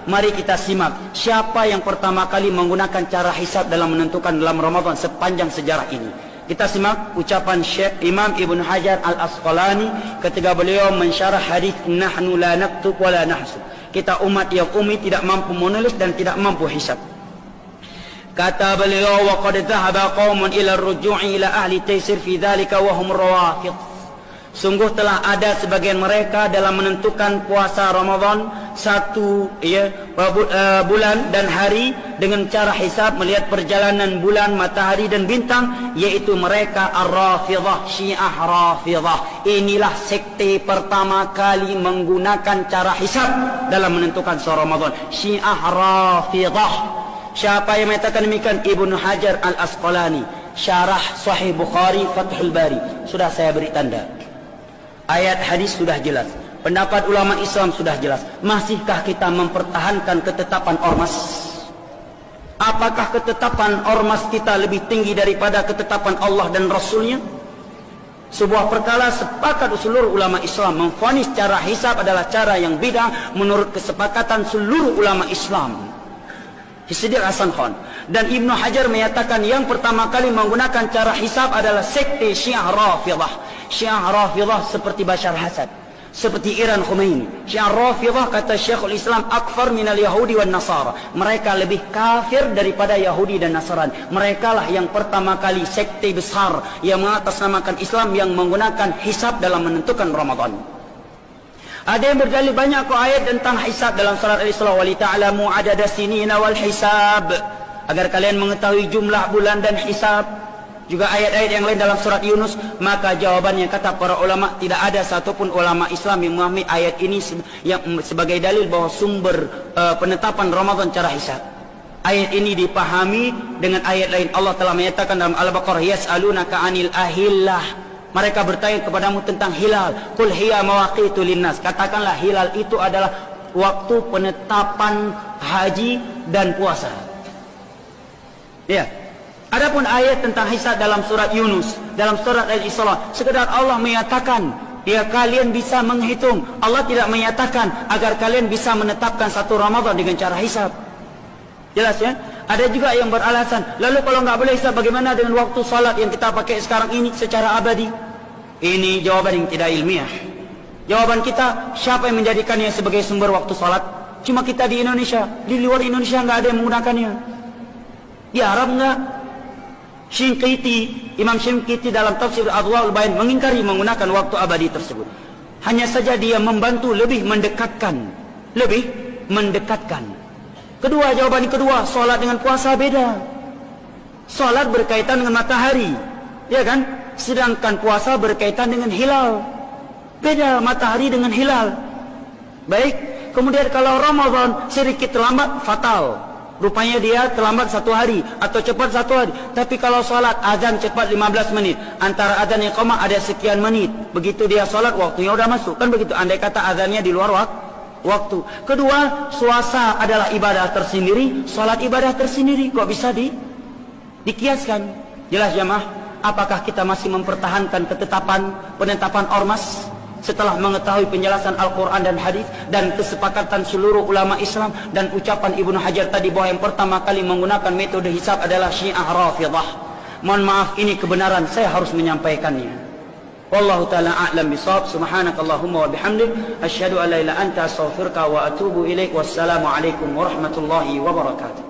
Mari kita simak siapa yang pertama kali menggunakan cara hisab dalam menentukan dalam Ramadan sepanjang sejarah ini. Kita simak ucapan Syekh Imam Ibn Hajar Al-Asqalani ketika beliau mensyarah hadis nahnu la naktub wa la nahsub. Kita umat yang ummi tidak mampu menulis dan tidak mampu hisab. Kata beliau, wa qad dhahaba qaumun ila ar-ruju'i ila ahli taysir fi dhalika wa hum rawafid. Sungguh telah ada sebagian mereka dalam menentukan puasa Ramadan satu bulan dan hari dengan cara hisab melihat perjalanan bulan, matahari dan bintang, yaitu mereka Ar-Rafidhah, Syiah Rafidhah. Inilah sekte pertama kali menggunakan cara hisab dalam menentukan puasa Ramadan, Syiah Rafidhah. Siapa yang mengatakan demikian? Ibnu Hajar Al-Asqalani, syarah Sahih Bukhari Fathul Bari. Sudah saya beri tanda. Ayat hadis sudah jelas, pendapat ulama Islam sudah jelas. Masihkah kita mempertahankan ketetapan ormas? Apakah ketetapan ormas kita lebih tinggi daripada ketetapan Allah dan Rasulnya? Sebuah perkara sepakat seluruh ulama Islam memvonis cara hisab adalah cara yang bidah menurut kesepakatan seluruh ulama Islam. Siddiq Hasan Khan dan Ibnu Hajar menyatakan yang pertama kali menggunakan cara hisab adalah sekte Syiah Rafidhah. Syiah Rafidhah seperti Bashar Asad, seperti Iran Khomeini. Syiah Rafidhah kata Syekhul Islam akfar minal Yahudi wan Nasara. Mereka lebih kafir daripada Yahudi dan Nasrani. Mereka lah yang pertama kali sekte besar yang mengatasnamakan Islam yang menggunakan hisab dalam menentukan Ramadan. Ada yang berdalil banyak ayat tentang hisab dalam surat Al-Isra, wa li ta'lamu adada sinina wal hisab, agar kalian mengetahui jumlah bulan dan hisab. Juga ayat-ayat yang lain dalam surat Yunus. Maka jawabannya kata para ulama, tidak ada satupun ulama Islam yang memahami ayat ini yang sebagai dalil bahwa sumber penetapan Ramadan cara hisab. Ayat ini dipahami dengan ayat lain. Allah telah menyatakan dalam Al-Baqarah, yas'alunaka 'anil ahillah. Mereka bertanya kepadamu tentang hilal. Qul hiya mawaqitu linnas. Katakanlah hilal itu adalah waktu penetapan haji dan puasa. Ya. Adapun ayat tentang hisab dalam surat Yunus, dalam surat Al-Isra, sekedar Allah menyatakan ya kalian bisa menghitung. Allah tidak menyatakan agar kalian bisa menetapkan satu Ramadan dengan cara hisab. Jelas ya? Ada juga yang beralasan, lalu kalau nggak boleh hisab, bagaimana dengan waktu salat yang kita pakai sekarang ini secara abadi? Ini jawaban yang tidak ilmiah. Jawaban kita, siapa yang menjadikannya sebagai sumber waktu salat? Cuma kita di Indonesia. Di luar Indonesia nggak ada yang menggunakannya. Di Arab nggak. Imam Shinqiti dalam tafsir Adwaul Bayan mengingkari menggunakan waktu abadi tersebut. Hanya saja dia membantu lebih mendekatkan. Kedua, jawaban kedua, solat dengan puasa beda. Solat berkaitan dengan matahari, ya kan? Sedangkan puasa berkaitan dengan hilal. Beda matahari dengan hilal. Baik, kemudian kalau Ramadan sedikit terlambat, fatal. Rupanya dia terlambat 1 hari atau cepat 1 hari. Tapi kalau solat azan cepat 15 menit, antara azan yang iqamah ada sekian menit. Begitu dia solat, waktunya udah masuk. Kan begitu, andai kata azannya di luar waktu. Kedua, puasa adalah ibadah tersendiri, salat ibadah tersendiri. Kok bisa dikiaskan? Jelas jamaah, apakah kita masih mempertahankan penetapan ormas setelah mengetahui penjelasan Al-Quran dan hadis dan kesepakatan seluruh ulama Islam dan ucapan Ibnu Hajar tadi bahwa yang pertama kali menggunakan metode hisab adalah Syiah Rafidhah? Mohon maaf, ini kebenaran, saya harus menyampaikannya. Wallahu ta'ala a'lam bishawab. Subhanakallahumma wa bihamdik asyhadu an la ilaha illa anta astaghfiruka wa atubu ilaik. Wassalamu alaikum warahmatullahi wabarakatuh.